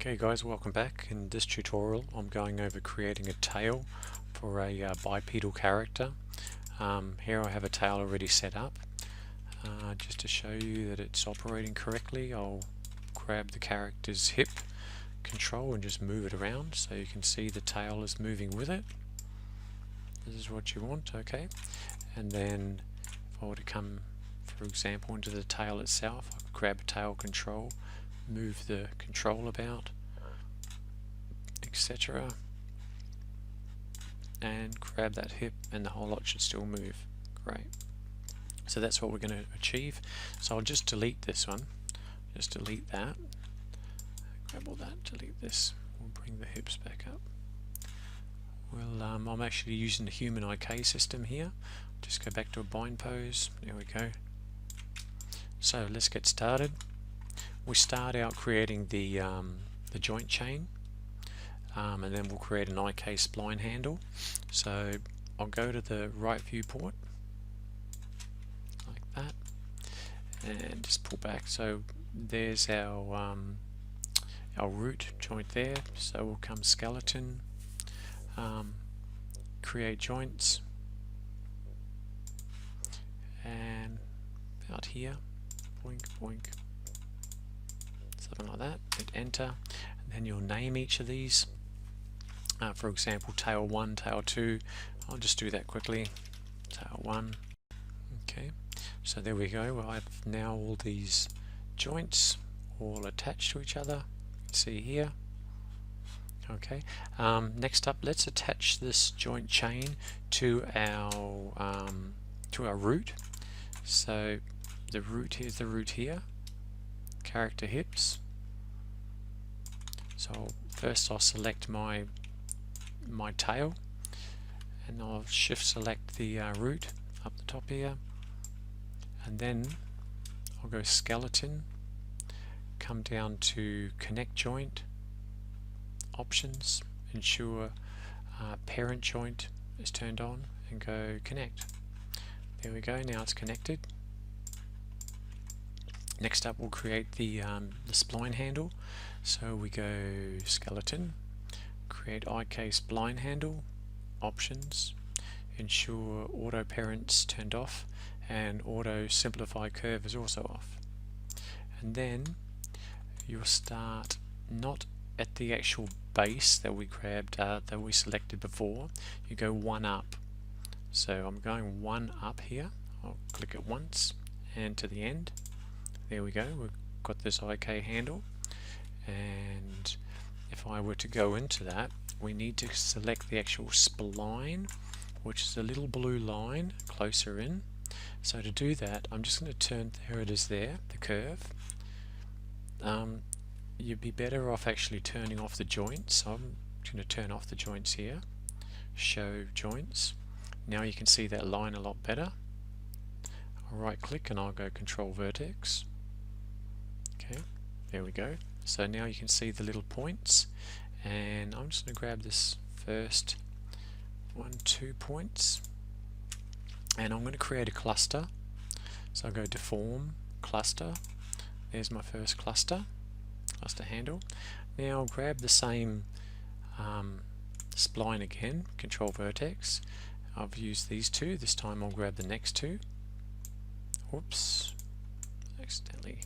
Okay guys, welcome back. In this tutorial I'm going over creating a tail for a bipedal character. Here I have a tail already set up. Just to show you that it's operating correctly, I'll grab the character's hip control and just move it around so you can see the tail is moving with it. This is what you want, okay? And then if I were to come, for example, into the tail itself, I could grab a tail control, move the control about, etc., and grab that hip and the whole lot should still move. Great. So that's what we're going to achieve. So I'll just delete this one, just delete that, grab all that, delete this, we'll bring the hips back up. Well, I'm actually using the human IK system here. Just go back to a bind pose, there we go. So let's get started. We start out creating the joint chain, and then we'll create an IK spline handle. So I'll go to the right viewport like that and just pull back. So there's our root joint there. So we'll come skeleton, create joints, and out here, boink boink, something like that. Hit enter, and then you'll name each of these. For example, tail 1, tail 2. I'll just do that quickly. Tail 1. Okay, so there we go. Well, I've now all these joints all attached to each other. You can see here. Okay. Next up, let's attach this joint chain to our root. So the root, here's the root here. Character hips. So first I'll select my tail, and I'll shift select the root up the top here, and then I'll go skeleton, come down to connect joint, options, ensure parent joint is turned on, and go connect. There we go, now it's connected. Next up we'll create the spline handle. So we go skeleton, create IK spline handle, options, ensure auto parents turned off, and auto simplify curve is also off. And then you'll start not at the actual base that we grabbed, that we selected before. You go one up. So I'm going one up here. I'll click it once and to the end. There we go, we've got this IK handle, and if I were to go into that, we need to select the actual spline, which is a little blue line closer in. So to do that, I'm just going to turn, there it is there, the curve. You'd be better off actually turning off the joints, so I'm going to turn off the joints here, show joints. Now you can see that line a lot better. I'll right click and I'll go control vertex. Okay, there we go. So now you can see the little points, and I'm just going to grab this first 1, 2 points, and I'm going to create a cluster. So I'll go deform, cluster. There's my first cluster handle. Now I'll grab the same spline again, control vertex. I've used these two. This time I'll grab the next two. Whoops, accidentally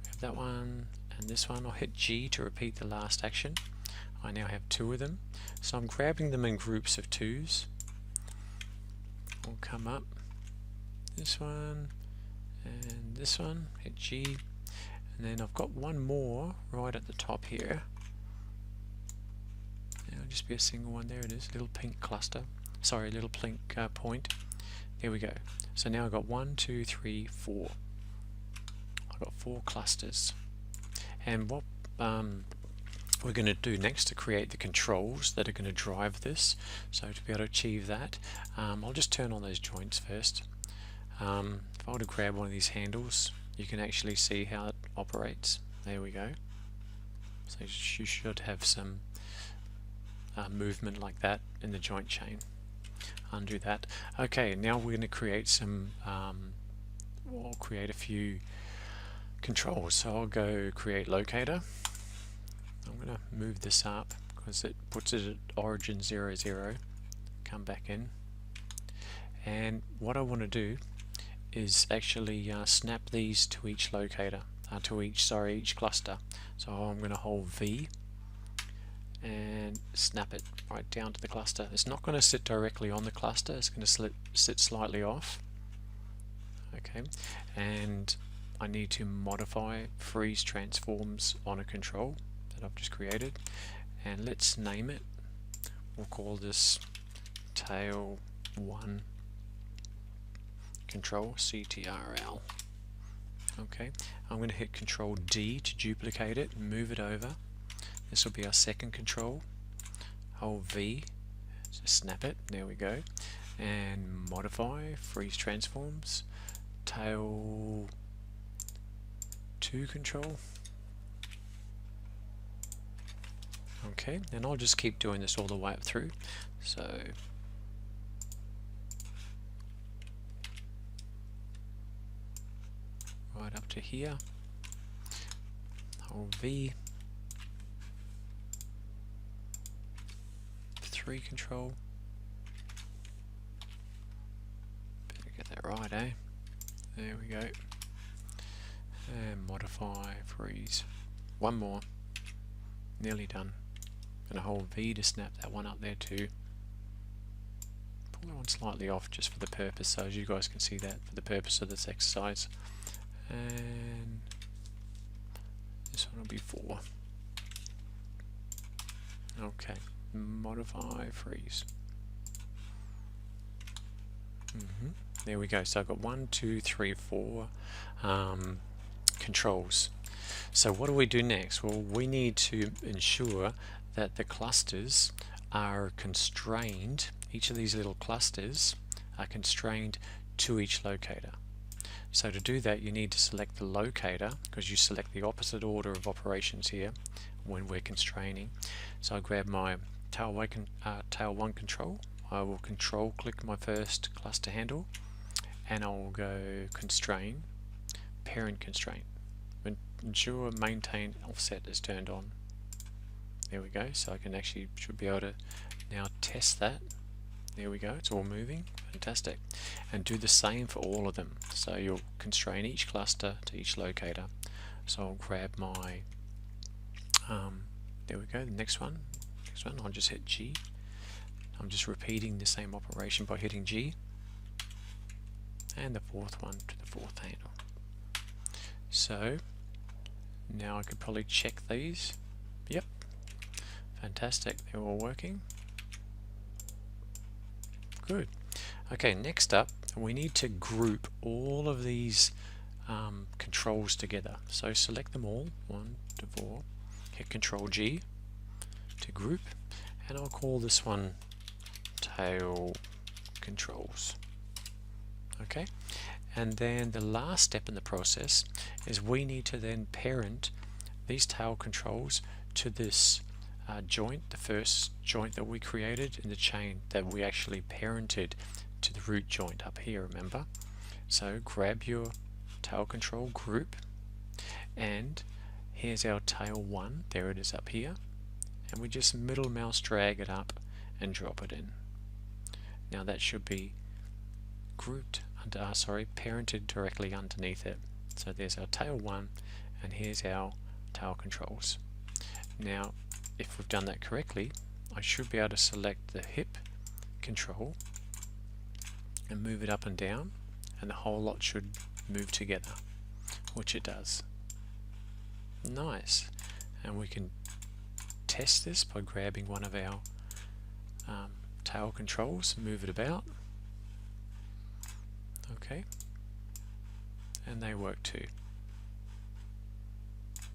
grab that one and this one. I'll hit G to repeat the last action. I now have two of them, so I'm grabbing them in groups of twos. I'll come up, this one and this one, hit G, and then I've got one more right at the top here. It'll just be a single one. There it is, little pink cluster, sorry, little pink point. There we go. So now I've got 1, 2, 3, 4. I've got 4 clusters. And what we're going to do next to create the controls that are going to drive this. So to be able to achieve that, I'll just turn on those joints first. If I were to grab one of these handles, you can actually see how it operates. There we go. So you should have some movement like that in the joint chain. Undo that. Okay, now we're going to create some, we'll create a few controls. So I'll go create locator. I'm I'm going to move this up because it puts it at origin 0, 0. Come back in, and what I want to do is actually snap these to each locator, each cluster. So I'm going to hold V and snap it right down to the cluster. It's not going to sit directly on the cluster, it's going to sit slightly off. Okay, and I need to modify freeze transforms on a control that I've just created, and let's name it. We'll call this tail 1 control, CTRL. Okay, I'm going to hit Control D to duplicate it and move it over. This will be our second control. Hold V to snap it. There we go. And modify freeze transforms, tail 2 control. Okay, and I'll just keep doing this all the way up through. So right up to here, hold V, 3 control. Better get that right, eh? There we go. And modify freeze. One more. Nearly done. Gonna hold V to snap that one up there too. Pull that one slightly off just for the purpose, so as you guys can see that for the purpose of this exercise. And this one will be 4. Okay, modify freeze. There we go. So I've got 1, 2, 3, 4 controls. So what do we do next? Well, we need to ensure that the clusters are constrained. Each of these little clusters are constrained to each locator. So to do that, you need to select the locator, because you select the opposite order of operations here when we're constraining. So I grab my tail 1 control. I will control click my first cluster handle, and I'll go constrain, parent constraint. Ensure maintain offset is turned on. There we go. So I can should be able to now test that. There we go, it's all moving. Fantastic. And do the same for all of them. So you'll constrain each cluster to each locator. So I'll grab my there we go, the next one, I'll just hit G. I'm just repeating the same operation by hitting G, and the fourth one to the fourth handle. So now I could probably check these. Yep, fantastic, they're all working. Good. Okay, next up we need to group all of these controls together. So select them all, 1 to 4, hit Control G to group, and I'll call this one tail controls. Okay, and then the last step in the process is we need to then parent these tail controls to this joint, the first joint that we created in the chain that we actually parented to the root joint up here, remember? So grab your tail control group, and here's our tail 1, there it is up here, and we just middle mouse drag it up and drop it in. Now that should be grouped under, parented directly underneath it. So there's our tail 1, and here's our tail controls. Now if we've done that correctly, I should be able to select the hip control and move it up and down, and the whole lot should move together, which it does. Nice. And we can test this by grabbing one of our tail controls, move it about. Okay, and they work too.